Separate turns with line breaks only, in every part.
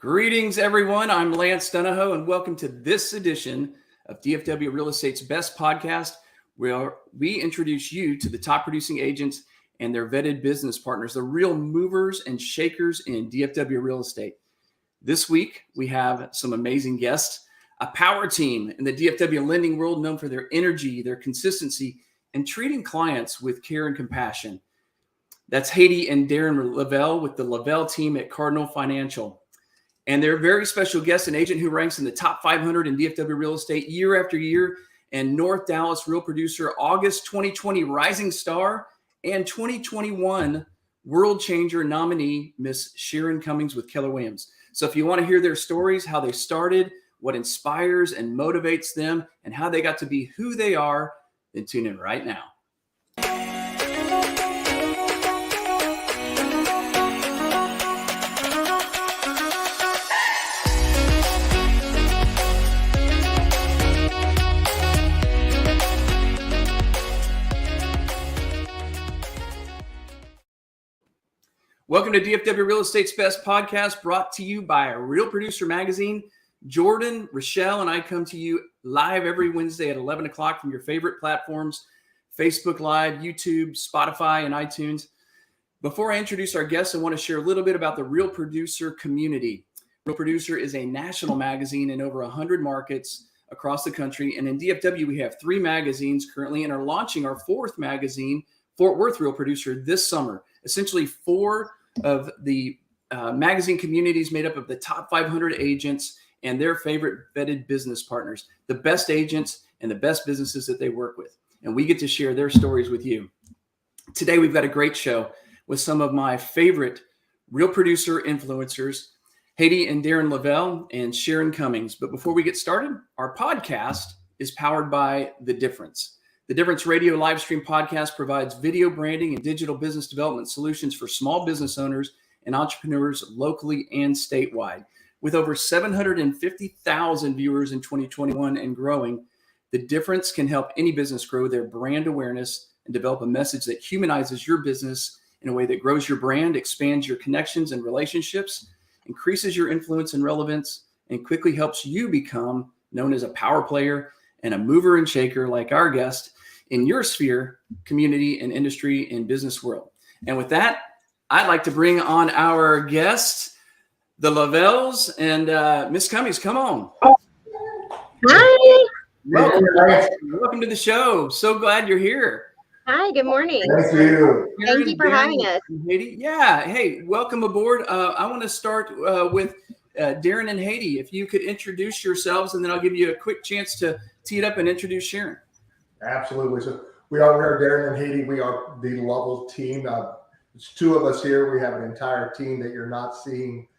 Greetings, everyone. I'm Lance Dunahoe, and welcome to this edition of DFW Real Estate's Best Podcast, where we introduce you to the top producing agents and their vetted business partners, the real movers and shakers in DFW Real Estate. This week, we have some amazing guests, a power team in the DFW lending world known for their energy, their consistency, and treating clients with care and compassion. That's Haiti and Darren Lavelle with the Lavelle team at Cardinal Financial. And they're a very special guest, an agent who ranks in the top 500 in DFW real estate year after year, and North Dallas Real Producer, August 2020 Rising Star, and 2021 World Changer nominee, Miss Sharon Cummings with Keller Williams. So if you want to hear their stories, how they started, what inspires and motivates them, and how they got to be who they are, then tune in right now. Welcome to DFW Real Estate's Best Podcast, brought to you by Real Producer Magazine. Jordan, Rachelle, and I come to you live every Wednesday at 11 o'clock from your favorite platforms, Facebook Live, YouTube, Spotify, and iTunes. Before I introduce our guests, I want to share a little bit about the Real Producer community. Real Producer is a national magazine in over 100 markets across the country. And in DFW, we have 3 magazines currently and are launching our 4th magazine, Fort Worth Real Producer, this summer. Essentially 4 of the magazine communities made up of the top 500 agents and their favorite vetted business partners, the best agents and the best businesses that they work with. And we get to share their stories with you. Today, we've got a great show with some of my favorite Real Producer influencers, Haiti and Darren Lavelle and Sharon Cummings. But before we get started, our podcast is powered by Thedifference. The Difference Radio live stream podcast provides video branding and digital business development solutions for small business owners and entrepreneurs locally and statewide. With over 750,000 viewers in 2021 and growing, The Difference can help any business grow their brand awareness and develop a message that humanizes your business in a way that grows your brand, expands your connections and relationships, increases your influence and relevance, and quickly helps you become known as a power player and a mover and shaker like our guest in your sphere, community, and industry and business world. And with that, I'd like to bring on our guests, the Lavelles, and Miss Cummings. Come on.
Hi.
Welcome to the show. So glad you're here.
Hi, good morning.
Thank you.
Thank you for having us.
Haiti. Yeah. Hey, welcome aboard. I want to start with Darren and Haiti. If you could introduce yourselves, and then I'll give you a quick chance to tee it up and introduce Sharon.
Absolutely. So we are Darren and Haiti. We are the Lovell team. It's 2 of us here. We have an entire team that you're not seeing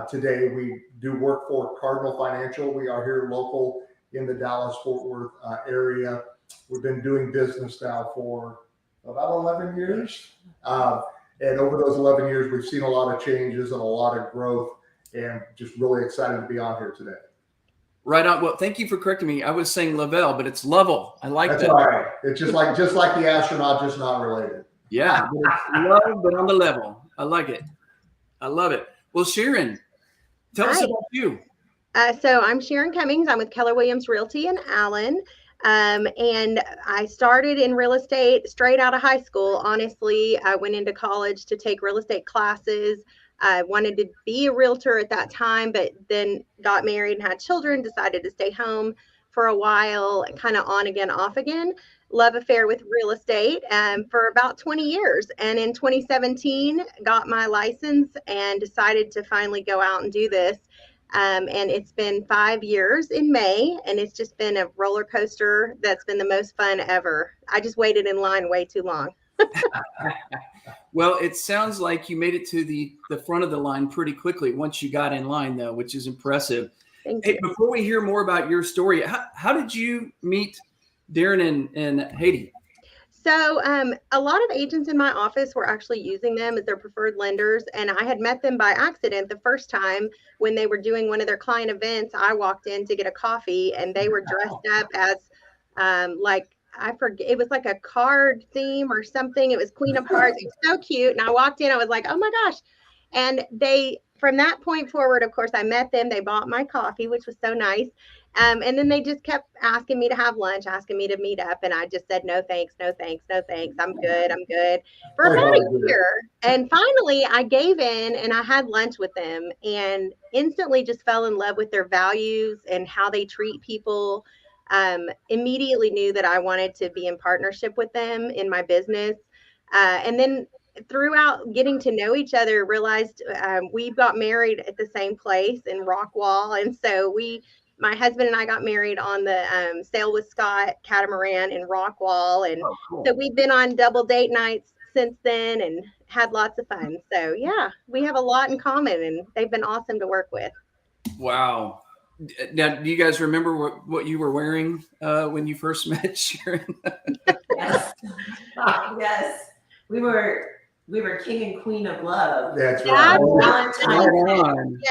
today. We do work for Cardinal Financial. We are here local in the Dallas-Fort Worth area. We've been doing business now for about 11 years. And over those 11 years, we've seen a lot of changes and a lot of growth, and just really excited to be on here today.
Right on. Well, thank you for correcting me. I was saying Lavelle, but it's Lovell. I like that.
That's all right. It's just like the astronaut, just not related.
Yeah, but it's love, but on the level. I like it. I love it. Well, Sharon, tell us about you.
So I'm Sharon Cummings. I'm with Keller Williams Realty in Allen. And I started in real estate straight out of high school. Honestly, I went into college to take real estate classes. I wanted to be a realtor at that time, but then got married and had children, decided to stay home for a while, kind of on again, off again. Love affair with real estate for about 20 years. And in 2017, got my license and decided to finally go out and do this. And it's been 5 years in May, and it's just been a roller coaster that's been the most fun ever. I just waited in line way too long.
Well, it sounds like you made it to the front of the line pretty quickly once you got in line, though, which is impressive.
Thank you.
Before we hear more about your story, how did you meet Darren and Haiti?
So a lot of agents in my office were actually using them as their preferred lenders. And I had met them by accident the first time when they were doing one of their client events. I walked in to get a coffee and they were dressed up as I forget, it was like a card theme or something. It was Queen of Hearts. It was so cute. And I walked in, I was like, oh my gosh. And they from that point forward, of course, I met them. They bought my coffee, which was so nice. And then they just kept asking me to have lunch, asking me to meet up. And I just said, no, thanks, no, thanks, no, thanks. I'm good for about a year. And finally I gave in and I had lunch with them and instantly just fell in love with their values and how they treat people. Immediately knew that I wanted to be in partnership with them in my business. And then throughout getting to know each other, realized we got married at the same place in Rockwall. And so my husband and I got married on the Sail with Scott catamaran in Rockwall. And so we've been on double date nights since then and had lots of fun. So yeah, we have a lot in common and they've been awesome to work with.
Wow. Now, do you guys remember what you were wearing when you first met Sharon?
Yes. Yes. We were king and queen of love.
That's right.
Valentine's.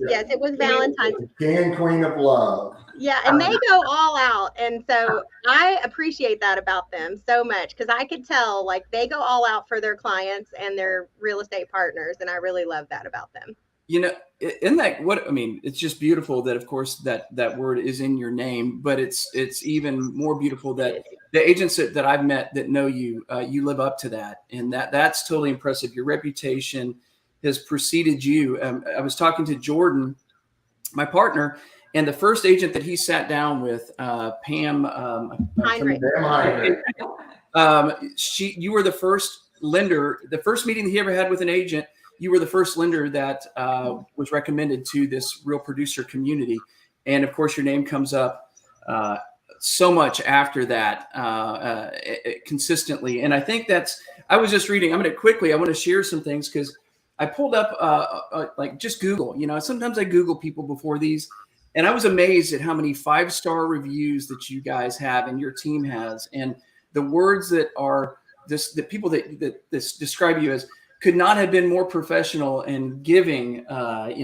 Yes, it was Valentine's.
King and queen of love.
Yeah, and they go all out. And so I appreciate that about them so much because I could tell like they go all out for their clients and their real estate partners. And I really love that about them.
You know, isn't that what I mean? It's just beautiful that, of course, that word is in your name, but it's even more beautiful that the agents that I've met that know you, you live up to that, and that's totally impressive. Your reputation has preceded you. I was talking to Jordan, my partner, and the first agent that he sat down with, Pam
Heinrich.
You were the first lender, the first meeting that he ever had with an agent. You were the first lender that was recommended to this real producer community. And of course, your name comes up so much after that consistently. And I think I was just reading, I want to share some things because I pulled up like just Google, sometimes I Google people before these, and I was amazed at how many 5-star reviews that you guys have and your team has. And the words that are the people that describe you as could not have been more professional and giving. I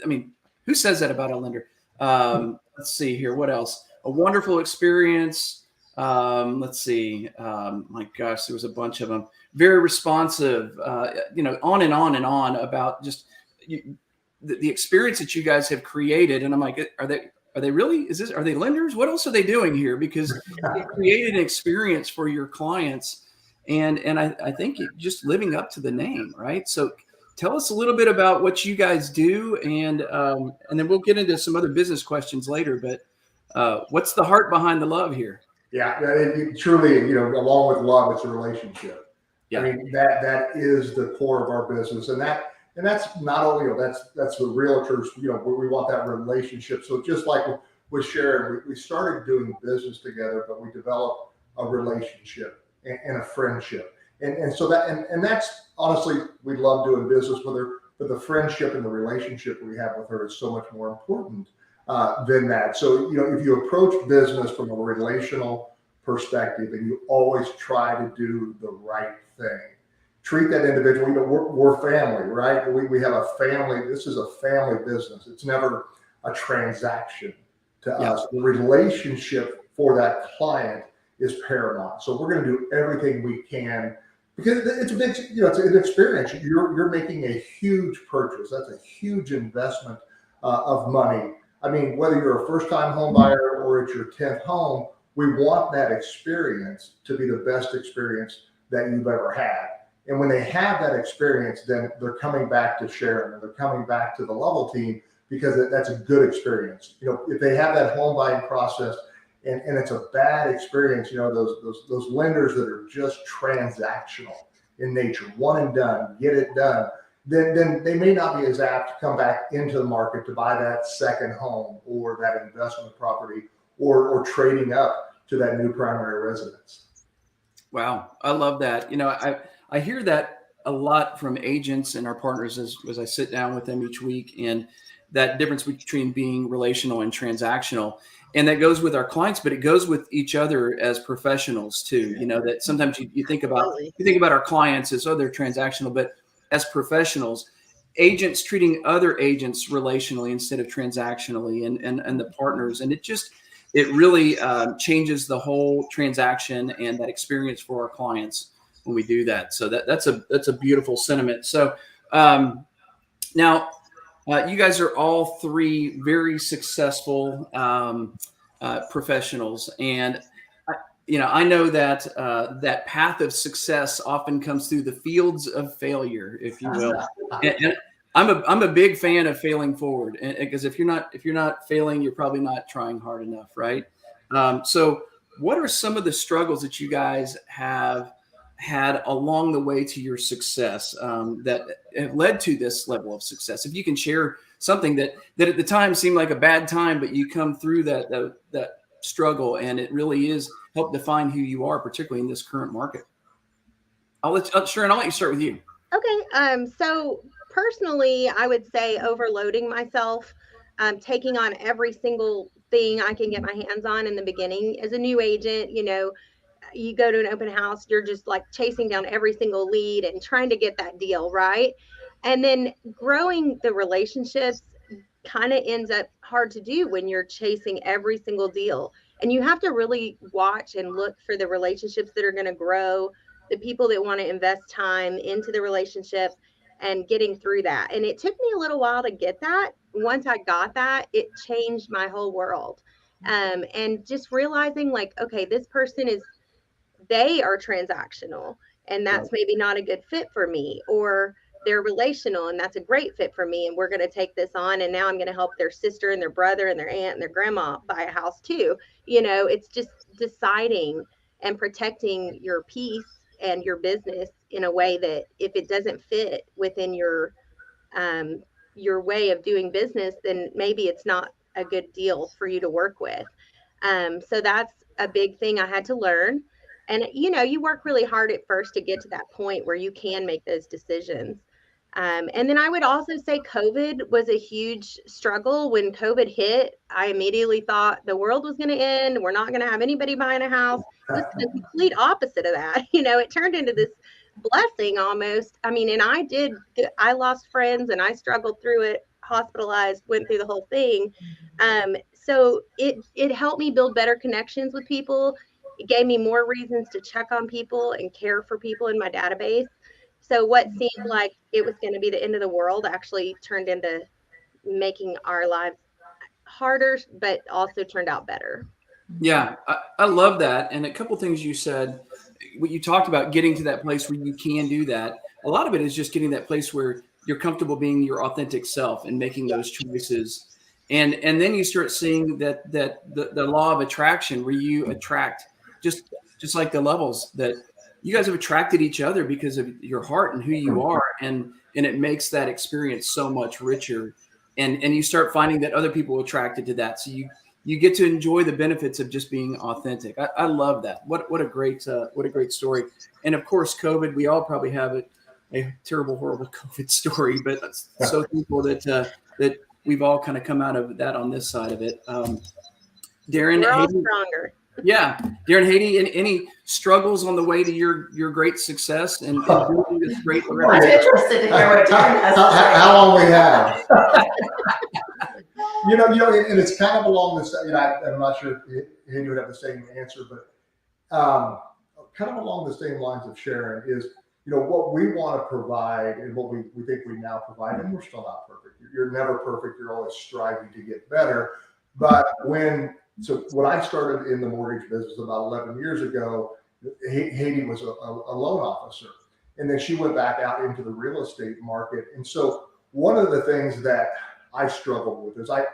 mean, who says that about a lender? Let's see here. What else? A wonderful experience. Let's see. My gosh, there was a bunch of them. Very responsive. On and on and on about just the experience that you guys have created. And I'm like, are they really? Are they lenders? What else are they doing here? Because you created an experience for your clients. And I think just living up to the name, right? So tell us a little bit about what you guys do, and then we'll get into some other business questions later. But what's the heart behind the love here? Yeah,
it truly, along with love, it's a relationship.
Yeah.
I mean, that is the core of our business, and that's not only that's the realtors. We want that relationship. So just like with Sharon, we started doing business together, but we developed a relationship and a friendship. And so that's honestly, we love doing business with her, but the friendship and the relationship we have with her is so much more important than that. So, if you approach business from a relational perspective and you always try to do the right thing, treat that individual, we're family, right? We have a family. This is a family business. It's never a transaction to us. The relationship for that client is paramount. So we're going to do everything we can because it's a big, it's an experience. You're making a huge purchase. That's a huge investment of money. I mean, whether you're a first-time home buyer or it's your 10th home, we want that experience to be the best experience that you've ever had. And when they have that experience, then they're coming back to Sharon and they're coming back to the Level team because that's a good experience. If they have that home buying process and it's a bad experience, those lenders that are just transactional in nature, one and done, get it done, then they may not be as apt to come back into the market to buy that second home or that investment property or trading up to that new primary residence.
Wow. I love that. I hear that a lot from agents and our partners as I sit down with them each week, and that difference between being relational and transactional. And that goes with our clients, but it goes with each other as professionals too. That sometimes you think about our clients as, they're transactional, but as professionals, agents treating other agents relationally instead of transactionally, and the partners. And it really changes the whole transaction and that experience for our clients when we do that. So that's a beautiful sentiment. So now You guys are all three very successful professionals, and I know that that path of success often comes through the fields of failure, if you will. And I'm a big fan of failing forward, because if you're not failing, you're probably not trying hard enough, right? So, what are some of the struggles that you guys have had along the way to your success that have led to this level of success? If you can share something that at the time seemed like a bad time, but you come through that struggle, and it really is helped define who you are, particularly in this current market. Sharon, I'll let you start with you.
Okay. So personally, I would say overloading myself, taking on every single thing I can get my hands on in the beginning. As a new agent, you go to an open house, you're just like chasing down every single lead and trying to get that deal, right? And then growing the relationships kind of ends up hard to do when you're chasing every single deal. And you have to really watch and look for the relationships that are going to grow, the people that want to invest time into the relationship and getting through that. And it took me a little while to get that. Once I got that, it changed my whole world. And just realizing like, okay, this person they are transactional, and that's maybe not a good fit for me, or they're relational and that's a great fit for me, and we're going to take this on, and now I'm going to help their sister and their brother and their aunt and their grandma buy a house too. It's just deciding and protecting your peace and your business in a way that if it doesn't fit within your way of doing business, then maybe it's not a good deal for you to work with. So that's a big thing I had to learn. And, you work really hard at first to get to that point where you can make those decisions. And then I would also say COVID was a huge struggle. When COVID hit, I immediately thought the world was going to end. We're not going to have anybody buying a house. It was the complete opposite of that. It turned into this blessing almost. I mean, and I lost friends and I struggled through it, hospitalized, went through the whole thing. So it helped me build better connections with people. It gave me more reasons to check on people and care for people in my database. So what seemed like it was going to be the end of the world actually turned into making our lives harder, but also turned out better.
Yeah, I love that. And a couple of things you said, what you talked about getting to that place where you can do that. A lot of it is just getting that place where you're comfortable being your authentic self and making those choices. And then you start seeing that the law of attraction, where you attract just like the levels, that you guys have attracted each other because of your heart and who you are. And it makes that experience so much richer. And you start finding that other people are attracted to that. So you get to enjoy the benefits of just being authentic. I love that. What a great story. And of course, COVID, we all probably have a terrible, horrible COVID story, but so thankful that we've all kind of come out of that on this side of it. Darren,
we're all
Haiti,
stronger.
Yeah, Darren, Haiti, any struggles on the way to your great success and doing this great?
I'm interested to hear what Darren has to say.
How long we have? And it's kind of along this. I'm not sure if Haiti would have the same answer, but kind of along the same lines of Sharon is, what we want to provide and what we think we now provide, and we're still not perfect. You're never perfect. You're always striving to get better. But when I started in the mortgage business about 11 years ago, Haiti was a loan officer. And then she went back out into the real estate market. And so one of the things that I struggled with is I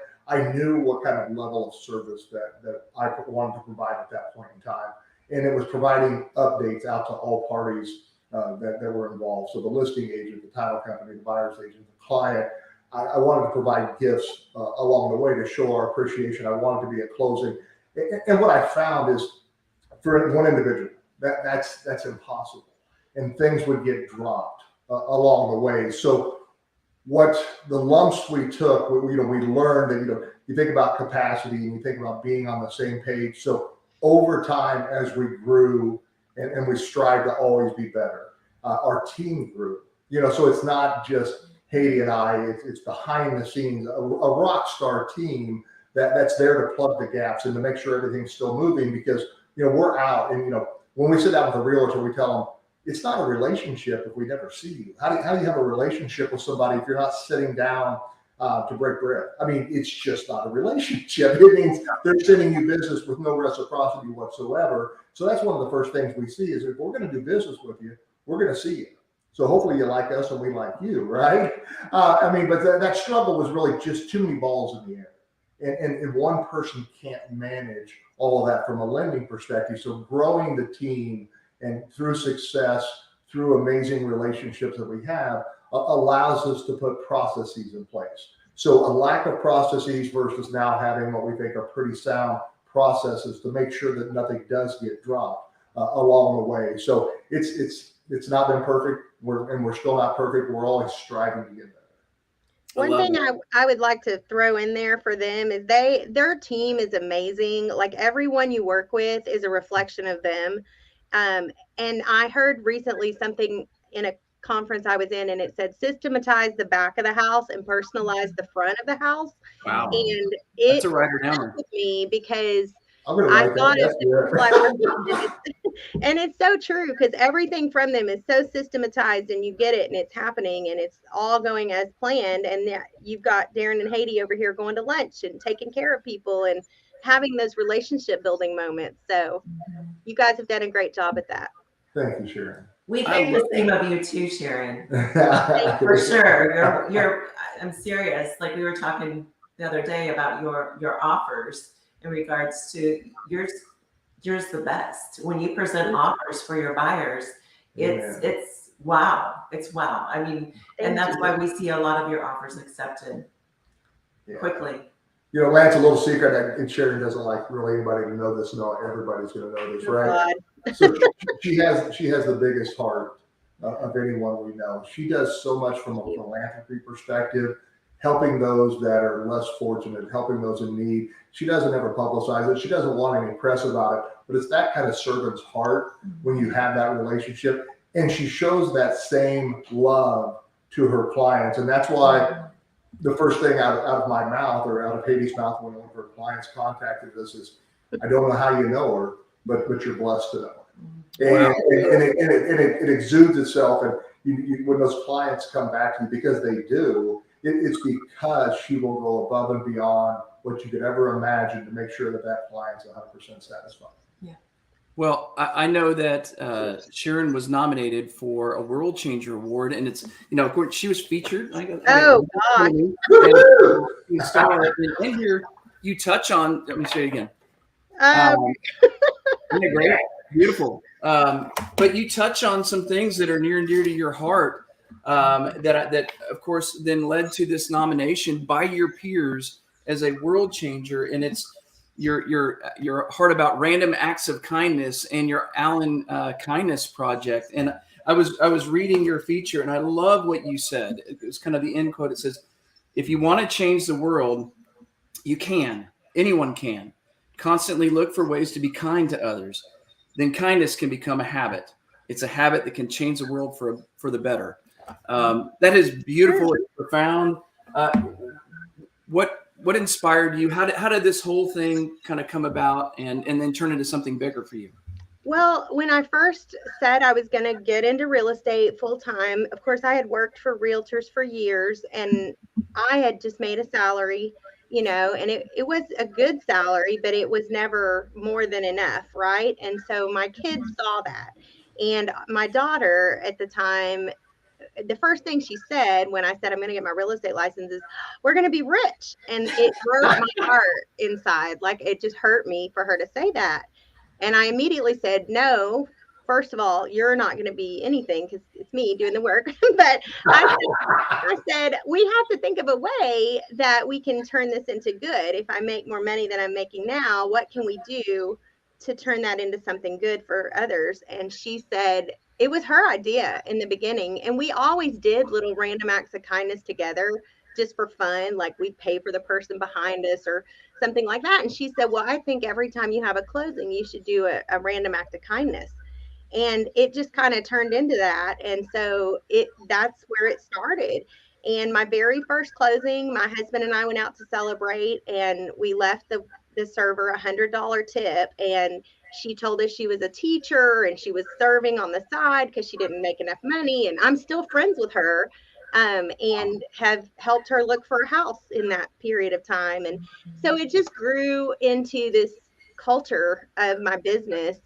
knew what kind of level of service that I wanted to provide at that point in time. And it was providing updates out to all parties that were involved. So the listing agent, the title company, the buyer's agent, the client. I wanted to provide gifts along the way to show our appreciation. I wanted to be at closing. And what I found is, for one individual, that's impossible. And things would get dropped along the way. So what the lumps we took, we learned that, you think about capacity and you think about being on the same page. So over time, as we grew and we strive to always be better, our team grew, so it's not just Haiti and I, it's behind the scenes, a rock star team that's there to plug the gaps and to make sure everything's still moving, because, we're out and, when we sit down with a realtor, we tell them it's not a relationship if we never see you. How do you have a relationship with somebody if you're not sitting down to break bread. I mean, it's just not a relationship. It means they're sending you business with no reciprocity whatsoever. So that's one of the first things we see is if we're going to do business with you, we're going to see you. So hopefully you like us and we like you, right? I mean, but that struggle was really just too many balls in the air. And one person can't manage all of that from a lending perspective. So growing the team and through success, through amazing relationships that we have, allows us to put processes in place. So a lack of processes versus now having what we think are pretty sound processes to make sure that nothing does get dropped along the way. So it's not been perfect. We're still not perfect. We're always striving to get better.
One thing I would like to throw in there for them is their team is amazing. Like everyone you work with is a reflection of them. And I heard recently something in a conference I was in, and it said systematize the back of the house and personalize the front of the house.
Wow.
And
That's
it
a writer downer
with me because
I'm gonna
I
write
thought
that.
and it's so true because everything from them is so systematized and you get it and it's happening and it's all going as planned. And you've got Darren and Haiti over here going to lunch and taking care of people and having those relationship building moments. So you guys have done a great job at that.
Thank you, Sharon.
We think the same of you too, Sharon.
For
For sure. You're I'm serious. Like we were talking the other day about your offers in regards to yours the best. When you present offers for your buyers, it's wow. It's wow. I mean, and that's why we see a lot of your offers accepted quickly.
You know, Lance, a little secret, and Sharon doesn't like really anybody to know this. No, everybody's going to know this, right? So she has the biggest heart of anyone we know. She does so much from a philanthropy perspective, helping those that are less fortunate, helping those in need. She doesn't ever publicize it. She doesn't want any press about it, but it's that kind of servant's heart when you have that relationship. And she shows that same love to her clients. And that's why the first thing out of my mouth or out of Haiti's mouth when one of her clients contacted us is, I don't know how you know her, but you're blessed to know her. And it exudes itself. And you, when those clients come back to you, because they do, it's because she will go above and beyond what you could ever imagine to make sure that client's 100% satisfied.
Yeah.
Well, I know that Sharon was nominated for a World Changer Award, and it's, you know, of course, she was featured.
Oh, God.
In here, you touch on, let me say it again. Isn't it great? Beautiful. But you touch on some things that are near and dear to your heart that of course, then led to this nomination by your peers as a world changer. And it's your heart about random acts of kindness and your Allen Kindness Project. And I was reading your feature, and I love what you said. It was kind of the end quote. It says, if you want to change the world, you can. Anyone can. Constantly look for ways to be kind to others. Then kindness can become a habit. It's a habit that can change the world for the better. That is beautiful and profound. What inspired you? How did this whole thing kind of come about and then turn into something bigger for you?
Well, when I first said I was going to get into real estate full time, of course, I had worked for realtors for years and I had just made a salary, you know, and it was a good salary, but it was never more than enough. Right. And so my kids saw that. And my daughter at the time, the first thing she said when I said I'm going to get my real estate license is, we're going to be rich. And it broke my heart inside. Like it just hurt me for her to say that. And I immediately said, no, first of all, you're not going to be anything because it's me doing the work. But I said, we have to think of a way that we can turn this into good. If I make more money than I'm making now, what can we do to turn that into something good for others? And she said, it was her idea in the beginning. And we always did little random acts of kindness together just for fun. Like we'd pay for the person behind us or something like that. And she said, well, I think every time you have a closing, you should do a random act of kindness. And it just kind of turned into that. And so that's where it started. And my very first closing, my husband and I went out to celebrate and we left the server $100 tip. And she told us she was a teacher and she was serving on the side because she didn't make enough money. And I'm still friends with her. and have helped her look for a house in that period of time. And so it just grew into this culture of my business.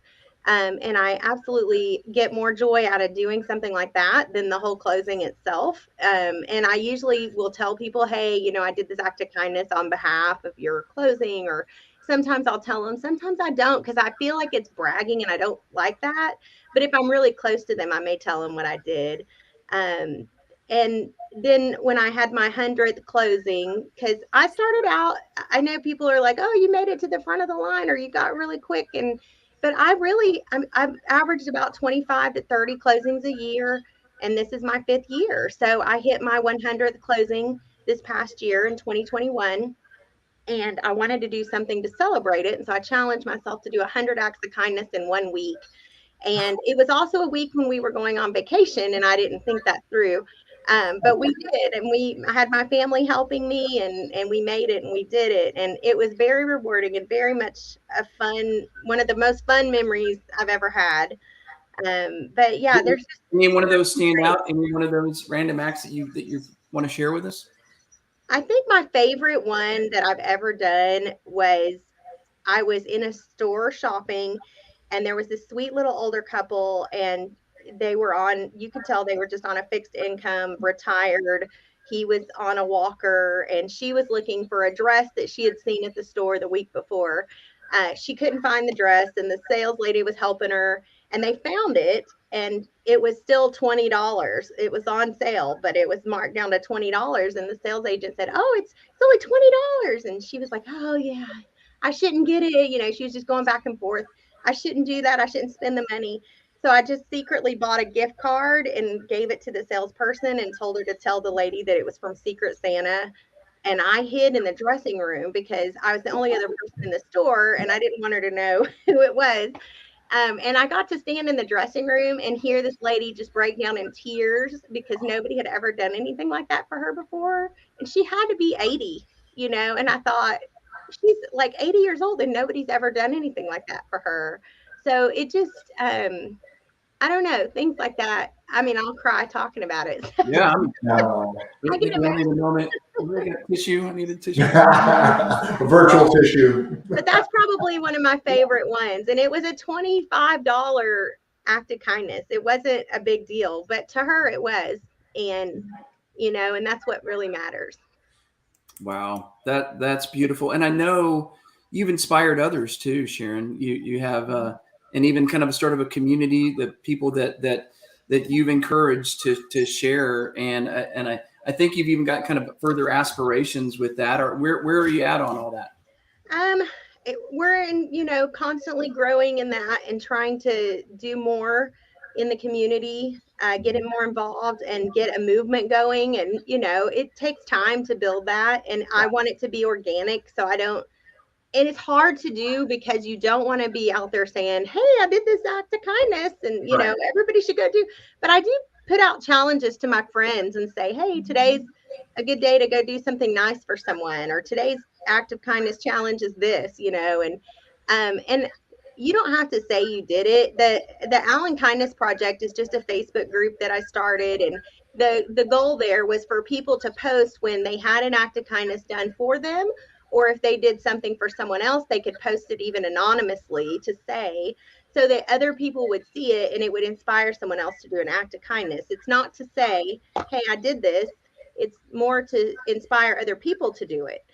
And I absolutely get more joy out of doing something like that than the whole closing itself. And I usually will tell people, hey, you know, I did this act of kindness on behalf of your closing, or sometimes I'll tell them, sometimes I don't, because I feel like it's bragging and I don't like that. But if I'm really close to them, I may tell them what I did. And then when I had my 100th closing, because I started out, I know people are like, oh, you made it to the front of the line, or you got really quick. But I've averaged about 25 to 30 closings a year. And this is my 5th year. So I hit my 100th closing this past year in 2021. And I wanted to do something to celebrate it. And so I challenged myself to do 100 acts of kindness in 1 week. And it was also a week when we were going on vacation, and I didn't think that through. But we did, and I had my family helping me, and we made it, and we did it. And it was very rewarding and very much one of the most fun memories I've ever had. But yeah, there's
any one of those stand out? Any one of those random acts that you want to share with us?
I think my favorite one that I've ever done was I was in a store shopping, and there was this sweet little older couple, and you could tell they were just on a fixed income, retired. He was on a walker, and she was looking for a dress that she had seen at the store the week before. She couldn't find the dress, and the sales lady was helping her, and they found it, and it was still $20. It was on sale, but it was marked down to $20. And the sales agent said, oh, it's only $20. And she was like, oh yeah, I shouldn't get it. You know, she was just going back and forth. I shouldn't do that. I shouldn't spend the money. So I just secretly bought a gift card and gave it to the salesperson and told her to tell the lady that it was from Secret Santa. And I hid in the dressing room because I was the only other person in the store, and I didn't want her to know who it was. And I got to stand in the dressing room and hear this lady just break down in tears because nobody had ever done anything like that for her before. And she had to be 80, you know, and I thought, she's like 80 years old and nobody's ever done anything like that for her. So it just, I don't know, things like that. I mean, I'll cry talking about it.
Yeah,
I get
I need a moment. We're gonna tissue. I need a tissue.
Virtual tissue.
But that's probably one of my favorite ones. And it was a $25 act of kindness. It wasn't a big deal, but to her it was. And, you know, and that's what really matters.
Wow, that's beautiful. And I know you've inspired others too, Sharon. You have and even kind of a sort of a community, the people that you've encouraged to share. And I think you've even got kind of further aspirations with that. Or where are you at on all that?
We're constantly growing in that and trying to do more in the community, get more involved and get a movement going. And, you know, it takes time to build that. And I want it to be organic. So and it's hard to do because you don't want to be out there saying, hey, I did this act of kindness and, you know, everybody should go do. But I do put out challenges to my friends and say, hey, today's a good day to go do something nice for someone, or today's act of kindness challenge is this, you know, and you don't have to say you did it. The Allen Kindness Project is just a Facebook group that I started, and the goal there was for people to post when they had an act of kindness done for them, or if they did something for someone else, they could post it even anonymously to say, so that other people would see it and it would inspire someone else to do an act of kindness. It's not to say, hey, I did this. It's more to inspire other people to do it.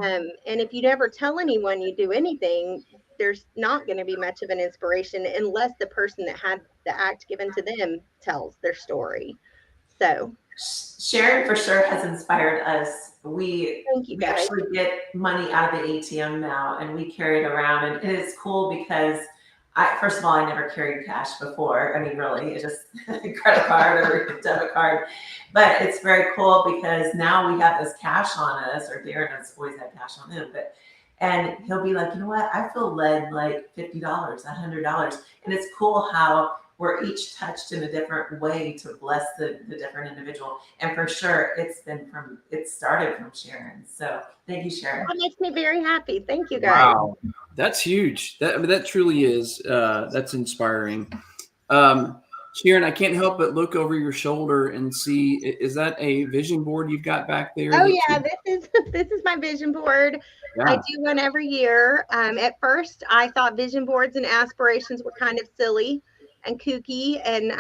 And if you never tell anyone you do anything, there's not going to be much of an inspiration unless the person that had the act given to them tells their story. So
Sharon for sure has inspired us. We actually get money out of the ATM now, and we carry it around, and it is cool because first of all, I never carried cash before. I mean, really, it's just a credit card or a debit card. But it's very cool because now we have this cash on us, or Darren has always had cash on him. And he'll be like, you know what? I feel led like $50, $100. And it's cool how we're each touched in a different way to bless the different individual. And for sure, it started from Sharon. So thank you, Sharon.
That makes me very happy. Thank you, guys.
Wow, that's huge. That truly is. That's inspiring. Sharon, I can't help but look over your shoulder and see, is that a vision board you've got back there?
Oh yeah, this is my vision board. I
Yeah.
do one every year. At first, I thought vision boards and aspirations were kind of silly and kooky, and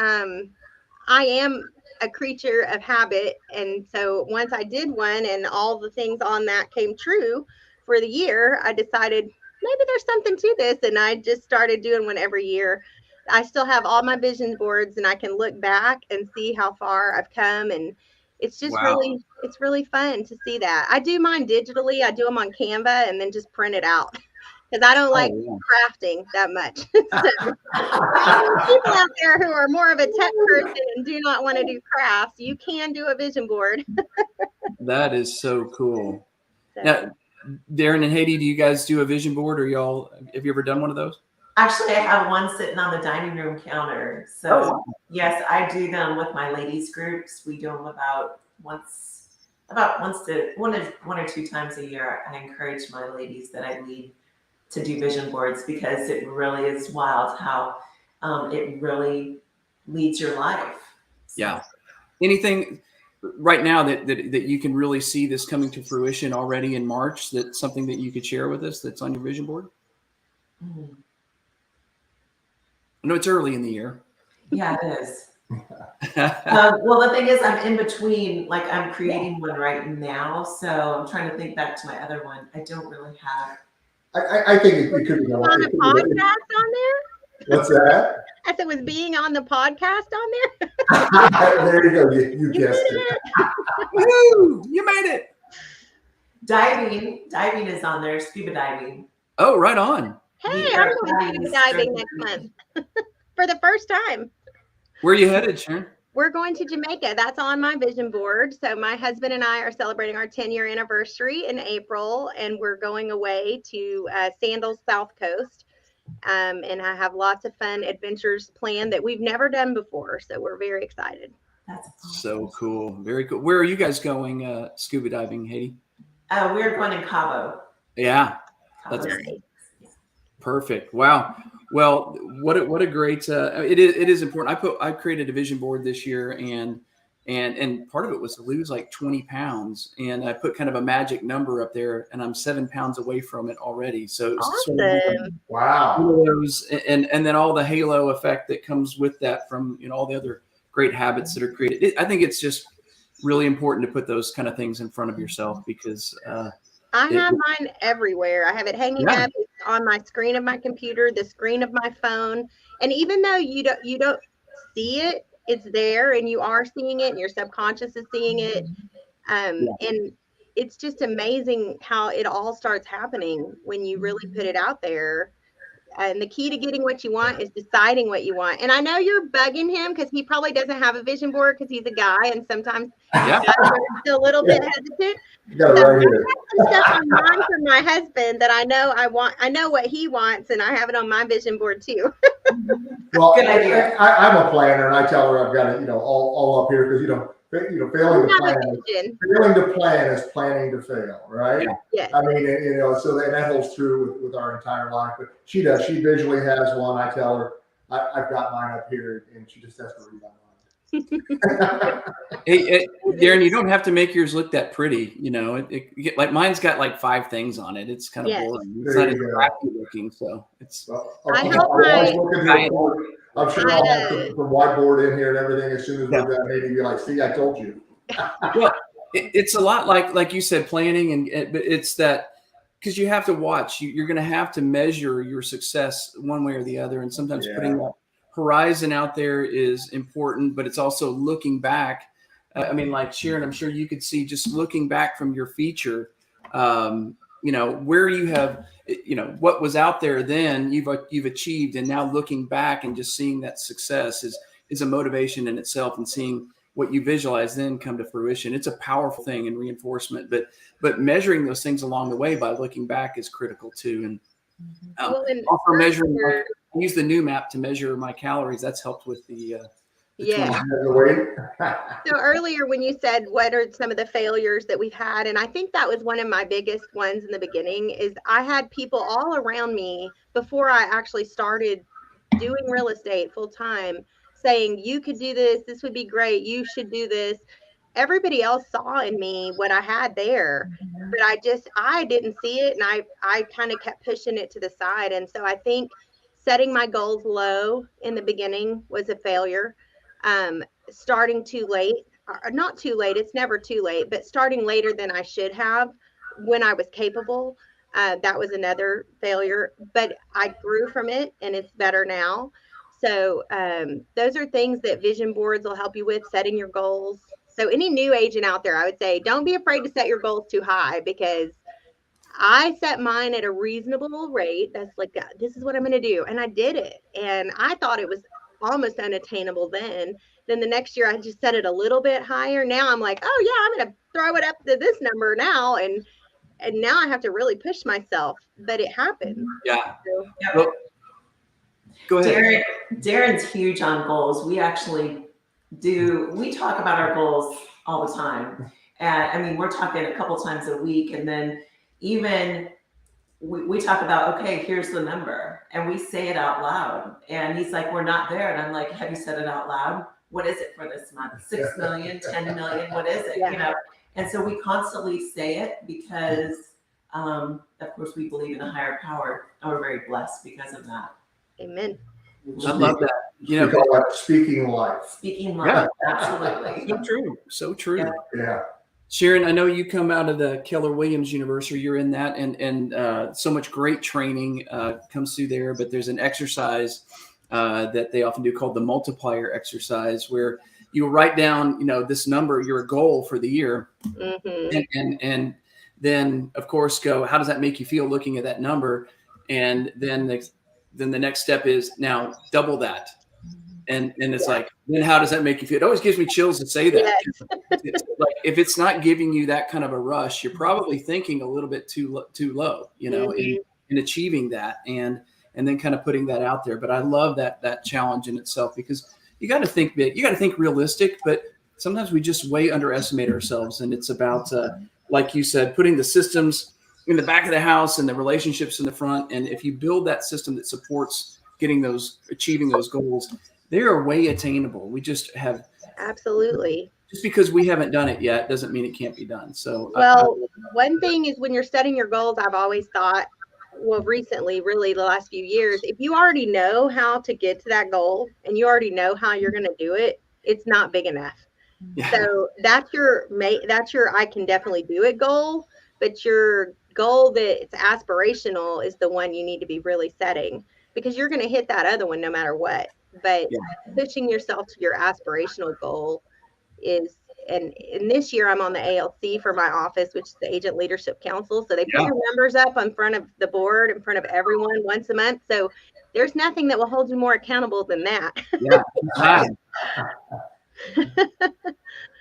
I am a creature of habit. And so once I did one and all the things on that came true for the year, I decided maybe there's something to this. And I just started doing one every year. I still have all my vision boards and I can look back and see how far I've come. And it's just
Wow.
it's really fun to see that. I do mine digitally. I do them on Canva and then just print it out because I don't like crafting that much. So, people out there who are more of a tech person and do not want to do crafts, you can do a vision board.
That is so cool.
So,
Now, Darren and Haiti, do you guys do a vision board, or have you ever done one of those?
Actually, I have one sitting on the dining room counter. So yes, I do them with my ladies groups. We do them about one or two times a year. I encourage my ladies that I lead to do vision boards because it really is wild how it really leads your life. So.
Yeah. Anything right now that you can really see this coming to fruition already in March, that's something that you could share with us that's on your vision board?
Mm.
I know it's early in the year.
Yeah, it is. Well, the thing is, I'm in between, like I'm creating one right now. So I'm trying to think back to my other one. I don't really have.
I think it could be
on a podcast on there?
What's that?
I said, was being on the podcast on there?
There you go. You guessed it.
Woo! You made it.
Diving is on there. Scuba diving.
Oh, right on.
Hey, I'm going scuba diving next month for the first time.
Where are you headed, Sharon?
We're going to Jamaica. That's on my vision board. So my husband and I are celebrating our 10-year anniversary in April, and we're going away to Sandals South Coast. And I have lots of fun adventures planned that we've never done before. So we're very excited.
That's awesome.
So cool. Very cool. Where are you guys going scuba diving, Haiti?
We're going in Cabo.
Yeah.
Cabo.
That's perfect. Wow. Well, what a great, it is important. I created a vision board this year and part of it was to lose like 20 pounds. And I put kind of a magic number up there and I'm 7 pounds away from it already. So
awesome.
Wow.
And then all the halo effect that comes with that from, all the other great habits that are created. I think it's just really important to put those kind of things in front of yourself because,
I have mine everywhere. I have it hanging up on my screen of my computer, the screen of my phone. And even though you don't see it, it's there and you are seeing it and your subconscious is seeing it. And it's just amazing how it all starts happening when you really put it out there. And the key to getting what you want is deciding what you want. And I know you're bugging him because he probably doesn't have a vision board because he's a guy and sometimes guys are still a little bit hesitant.
You got it right here.
Some stuff on mine for my husband that I know I know what he wants and I have it on my vision board too.
Well,
Good idea.
I'm a planner and I tell her I've got it, all up here because failing to plan is planning to fail, right?
Yeah.
I mean, so that holds true with our entire life. But she does. She visually has one. I tell her I've got mine up here, and she just has to read on mine.
Hey, Darren, you don't have to make yours look that pretty. Like mine's got like 5 things on it. It's kind of boring. It's not as crafty looking, so it's.
I'm sure I'll have some whiteboard in here and everything as soon as we're done. Maybe be like, see, I told you.
Well, it's a lot like you said, planning, but it's that because you have to watch. You're going to have to measure your success one way or the other, and sometimes putting that horizon out there is important, but it's also looking back. I mean, like Sharon, I'm sure you could see just looking back from your feature. Where you have, what was out there then you've achieved, and now looking back and just seeing that success is a motivation in itself, and seeing what you visualize then come to fruition. It's a powerful thing in reinforcement, but measuring those things along the way by looking back is critical too. And also measuring, I use the new map to measure my calories. That's helped with the
So earlier when you said what are some of the failures that we've had, and I think that was one of my biggest ones in the beginning, is I had people all around me before I actually started doing real estate full time saying, you could do this. This would be great. You should do this. Everybody else saw in me what I had there, but I didn't see it. And I kind of kept pushing it to the side. And so I think setting my goals low in the beginning was a failure. Starting too late, or not too late. It's never too late, but starting later than I should have when I was capable. That was another failure, but I grew from it and it's better now. So those are things that vision boards will help you with, setting your goals. So any new agent out there, I would say, don't be afraid to set your goals too high, because I set mine at a reasonable rate. That's like, this is what I'm going to do. And I did it. And I thought it was almost unattainable then. Then the next year I just set it a little bit higher. Now I'm like, oh yeah, I'm going to throw it up to this number now. And now I have to really push myself, but it happened.
Yeah.
So,
Well, go ahead.
Darren's huge on goals. We actually we talk about our goals all the time. And I mean, we're talking a couple times a week. And then even we talk about, okay, here's the number. And we say it out loud. And he's like, we're not there. And I'm like, have you said it out loud? What is it for this month? 6 million, 10 million? What is it?
Yeah.
You know? And so we constantly say it because, of course, we believe in a higher power, and we're very blessed because of that.
amen.
I love that.
We call that speaking life.
Speaking love, absolutely.
So true. So true.
Yeah.
Sharon, I know you come out of the Keller Williams University. You're in that, and so much great training comes through there. But there's an exercise that they often do called the Multiplier Exercise, where you write down, this number, your goal for the year, and then of course go, how does that make you feel looking at that number? And then the next step is now double that. And it's like, then how does that make you feel? It always gives me chills to say that.
Yes.
It's like, if it's not giving you that kind of a rush, you're probably thinking a little bit too low, in achieving that, and then kind of putting that out there. But I love that challenge in itself, because you got to think big, you got to think realistic, but sometimes we just way underestimate ourselves. And it's about, like you said, putting the systems in the back of the house and the relationships in the front. And if you build that system that supports achieving those goals, they are way attainable. We just have,
Absolutely.
just because we haven't done it yet doesn't mean it can't be done. So,
Well, one thing is, when you're setting your goals, I've always thought, well, recently, really the last few years, if you already know how to get to that goal and you already know how you're going to do it, it's not big enough.
yeah.
So that's your I can definitely do it goal, but your goal that it's aspirational is the one you need to be really setting, because you're going to hit that other one no matter what. But pushing yourself to your aspirational goal is, and this year I'm on the ALC for my office, which is the Agent Leadership Council. So they put your numbers up in front of the board, in front of everyone once a month. So there's nothing that will hold you more accountable than that.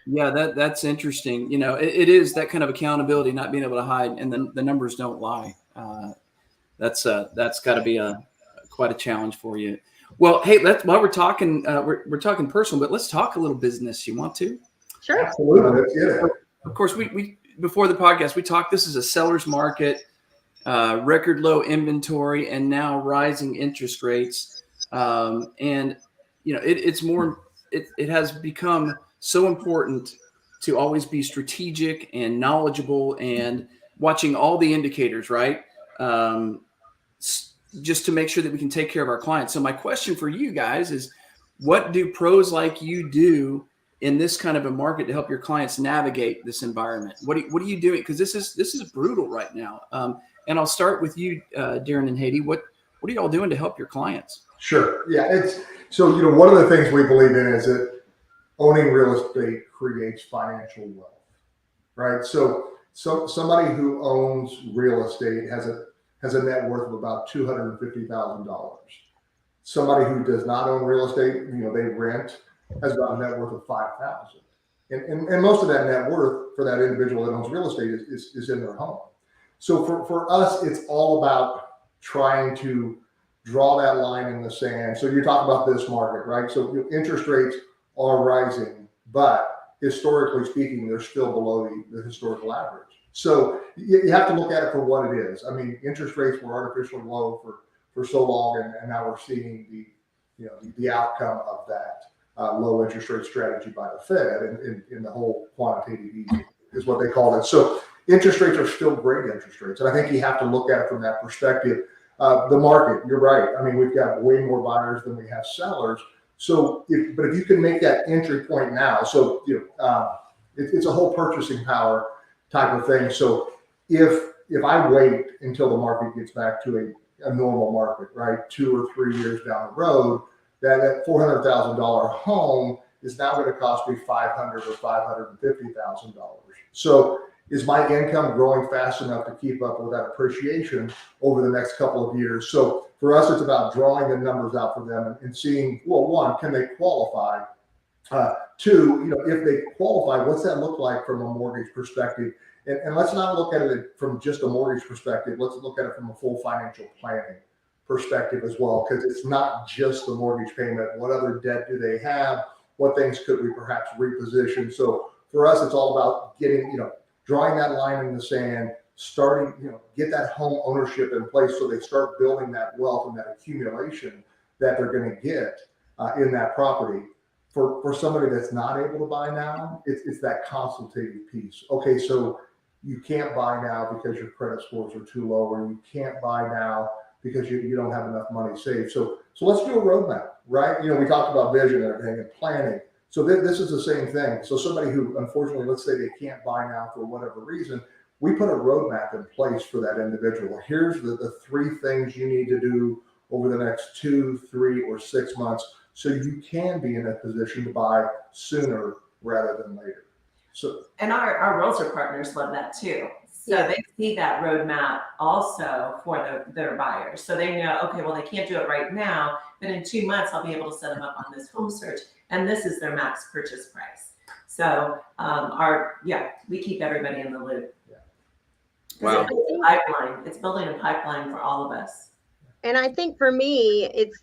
Yeah, that's interesting. It is that kind of accountability, not being able to hide, and then the numbers don't lie. That's got to be quite a challenge for you. Well, hey, while we're talking, we're talking personal, but let's talk a little business. You want to?
Sure.
Absolutely. Let's get it.
Of course, we before the podcast, we talked, this is a seller's market, record low inventory, and now rising interest rates. And it has become so important to always be strategic and knowledgeable and watching all the indicators, right? Just to make sure that we can take care of our clients. So my question for you guys is, what do pros like you do in this kind of a market to help your clients navigate this environment? What are you doing? Because this is brutal right now. And I'll start with you, Darren and Haiti. What are y'all doing to help your clients?
Sure. Yeah. One of the things we believe in is that owning real estate creates financial wealth, right? So somebody who owns real estate has a net worth of about $250,000. Somebody who does not own real estate, they rent, has about a net worth of $5,000. And most of that net worth for that individual that owns real estate is in their home. So for us, it's all about trying to draw that line in the sand. So you're talking about this market, right? So interest rates are rising, but historically speaking, they're still below the historical average. So you have to look at it for what it is. I mean, interest rates were artificially low for so long, and now we're seeing the outcome of that. low interest rate strategy by the Fed in the whole quantitative easing is what they call it. So interest rates are still great interest rates. And I think you have to look at it from that perspective. The market, you're right. I mean, we've got way more buyers than we have sellers. So, if you can make that entry point now, so it's a whole purchasing power type of thing. So, if I wait until the market gets back to a normal market, right, 2 or 3 years down the road, that $400,000 home is now going to cost me $500,000 or $550,000. So, is my income growing fast enough to keep up with that appreciation over the next couple of years? So for us, it's about drawing the numbers out for them and seeing, well, one, can they qualify? Two, if they qualify, what's that look like from a mortgage perspective? And let's not look at it from just a mortgage perspective. Let's look at it from a full financial planning perspective as well, because it's not just the mortgage payment. What other debt do they have? What things could we perhaps reposition? So for us, it's all about getting, drawing that line in the sand, starting, get that home ownership in place so they start building that wealth and that accumulation that they're going to get in that property. For somebody that's not able to buy now, it's that consultative piece. Okay, so you can't buy now because your credit scores are too low, or you can't buy now because you don't have enough money saved. So let's do a roadmap, right? We talked about vision and everything and planning. So this is the same thing. So somebody who, unfortunately, let's say they can't buy now for whatever reason, we put a roadmap in place for that individual. Here's the 3 things you need to do over the next 2, 3, or 6 months so you can be in a position to buy sooner rather than later. So,
and our realtor partners love that too. So they see that roadmap also for their buyers. So they know, okay, well, they can't do it right now, but in 2 months, I'll be able to set them up on this home search. And this is their max purchase price. So we keep everybody in the loop.
Yeah.
Wow.
It's a pipeline. It's building a pipeline for all of us.
And I think for me, it's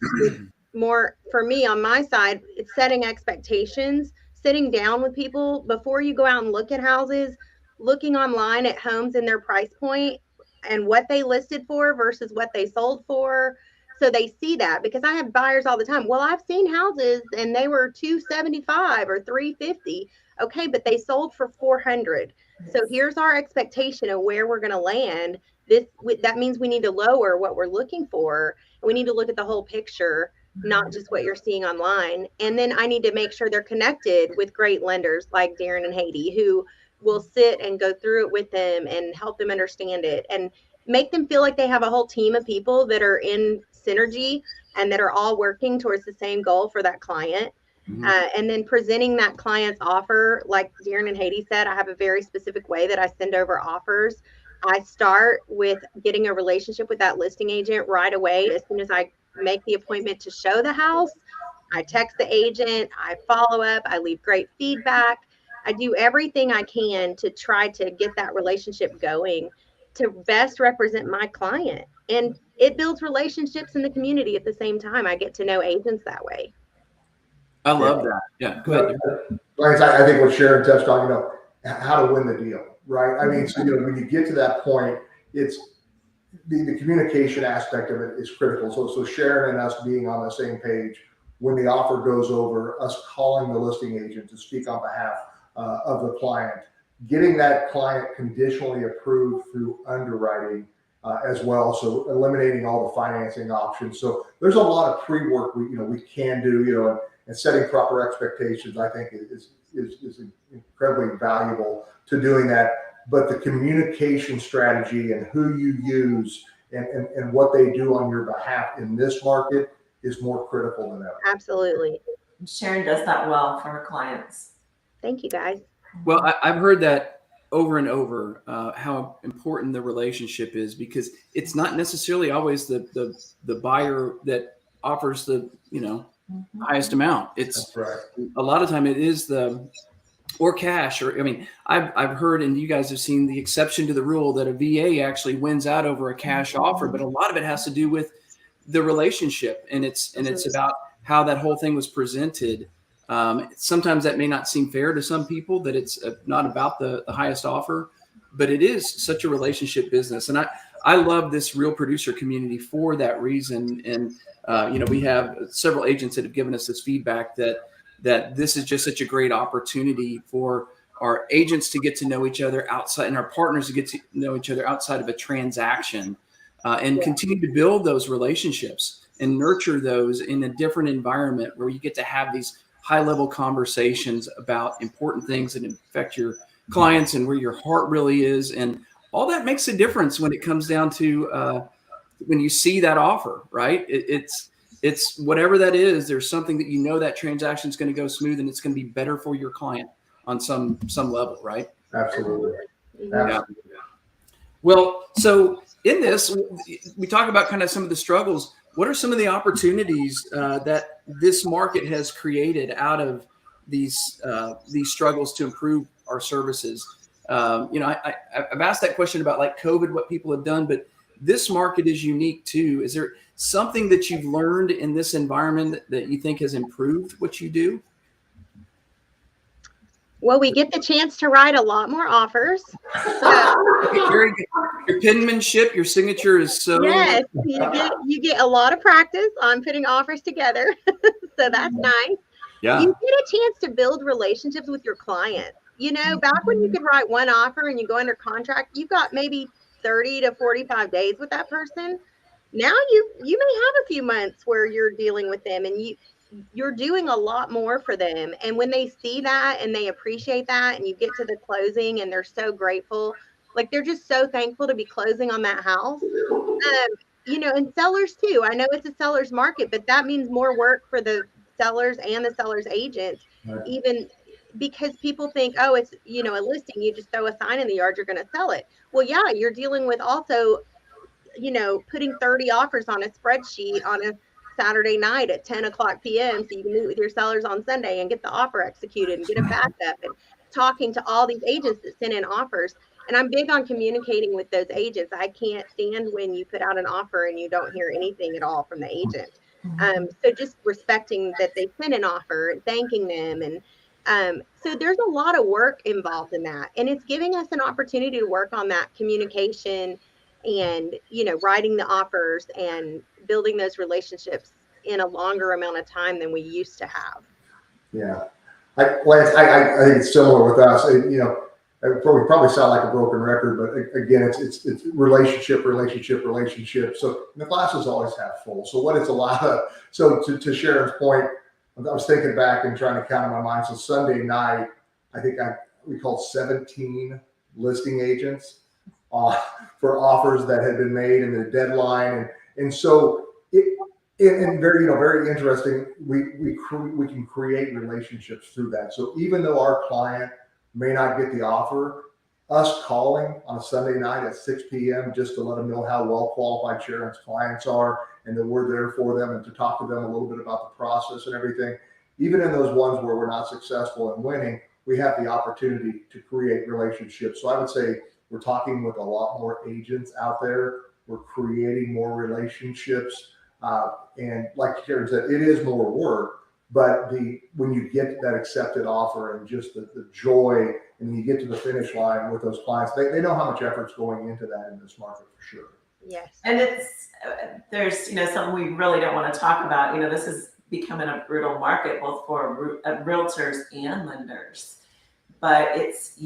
more for me on my side, it's setting expectations, sitting down with people before you go out and look at houses, looking online at homes and their price point and what they listed for versus what they sold for. So they see that, because I have buyers all the time. Well, I've seen houses and they were $275 or $350. Okay, but they sold for $400. So here's our expectation of where we're going to land. That means we need to lower what we're looking for. We need to look at the whole picture, not just what you're seeing online. And then I need to make sure they're connected with great lenders like Darren and Haiti, who will sit and go through it with them and help them understand it and make them feel like they have a whole team of people that are in synergy and that are all working towards the same goal for that client. Mm-hmm. And then presenting that client's offer, like Darren and Haiti said, I have a very specific way that I send over offers. I start with getting a relationship with that listing agent right away. As soon as I make the appointment to show the house, I text the agent, I follow up, I leave great feedback. I do everything I can to try to get that relationship going to best represent my client. And it builds relationships in the community at the same time. I get to know agents that way.
I love that. Yeah, go ahead.
Lance, I think what Sharon touched on, how to win the deal, right? I mean, so, when you get to that point, it's the communication aspect of it is critical. So Sharon and us being on the same page, when the offer goes over, us calling the listing agent to speak on behalf of the client, getting that client conditionally approved through underwriting as well. So eliminating all the financing options. So there's a lot of pre-work we can do, and setting proper expectations, I think is incredibly valuable to doing that. But the communication strategy and who you use and what they do on your behalf in this market is more critical than ever.
Absolutely.
Sharon does that well for her clients.
Thank you, guys.
Well, I've heard that over and over, how important the relationship is, because it's not necessarily always the buyer that offers the highest amount. It's
right.
A lot of time it is or cash, or I've heard, and you guys have seen the exception to the rule that a VA actually wins out over a cash offer, but a lot of it has to do with the relationship, and it's about how that whole thing was presented. Sometimes that may not seem fair to some people, that it's not about the highest offer, but it is such a relationship business. And I love this real producer community for that reason. And, we have several agents that have given us this feedback that that this is just such a great opportunity for our agents to get to know each other outside and our partners to get to know each other outside of a transaction, and continue to build those relationships and nurture those in a different environment where you get to have these high-level conversations about important things that affect your clients and where your heart really is. And all that makes a difference when it comes down to when you see that offer, right? It's whatever that is, there's something that that transaction is going to go smooth and it's going to be better for your client on some level, right?
Absolutely.
Yeah. Well, so in this, we talk about kind of some of the struggles. What are some of the opportunities that this market has created out of these struggles to improve our services? I've asked that question about like COVID, what people have done, but this market is unique too. Is there something that you've learned in this environment that you think has improved what you do?
Well, we get the chance to write a lot more offers.
Very good. Your penmanship, your signature is so.
Yes, you get a lot of practice on putting offers together. So that's nice.
Yeah.
You get a chance to build relationships with your client. Back when you could write one offer and you go under contract, you've got maybe 30 to 45 days with that person. Now you may have a few months where you're dealing with them and you're doing a lot more for them. And when they see that and they appreciate that and you get to the closing and they're so grateful, like they're just so thankful to be closing on that house. And sellers too. I know it's a seller's market, but that means more work for the sellers and the seller's agent, right. Even because people think, oh, it's, a listing, you just throw a sign in the yard, you're going to sell it. Well, yeah, you're dealing with also, putting 30 offers on a spreadsheet on a Saturday night at 10 o'clock p.m. so you can meet with your sellers on Sunday and get the offer executed and get a backup and talking to all these agents that send in offers. And I'm big on communicating with those agents. I can't stand when you put out an offer and you don't hear anything at all from the agent. So just respecting that they sent an offer and thanking them. And so there's a lot of work involved in that. And it's giving us an opportunity to work on that communication and, writing the offers and building those relationships in a longer amount of time than we used to have.
Yeah. Lance, I think it's similar with us. We probably sound like a broken record, but again, it's relationship. So the classes always have full. So what it's a lot of, so to Sharon's point, I was thinking back and trying to count in my mind. So Sunday night, I think we called 17 listing agents for offers that had been made in the deadline. And so and very interesting, we can create relationships through that. So even though our client may not get the offer, us calling on a Sunday night at 6 p.m. just to let them know how well qualified Sharon's clients are and that we're there for them and to talk to them a little bit about the process and everything. Even in those ones where we're not successful in winning, we have the opportunity to create relationships. So I would say we're talking with a lot more agents out there. We're creating more relationships. And like Sharon said, it is more work, but when you get that accepted offer and just the joy and you get to the finish line with those clients, they know how much effort's going into that in this market for sure.
Yes.
And there's, something we really don't want to talk about. This is becoming a brutal market, both for realtors and lenders, but it's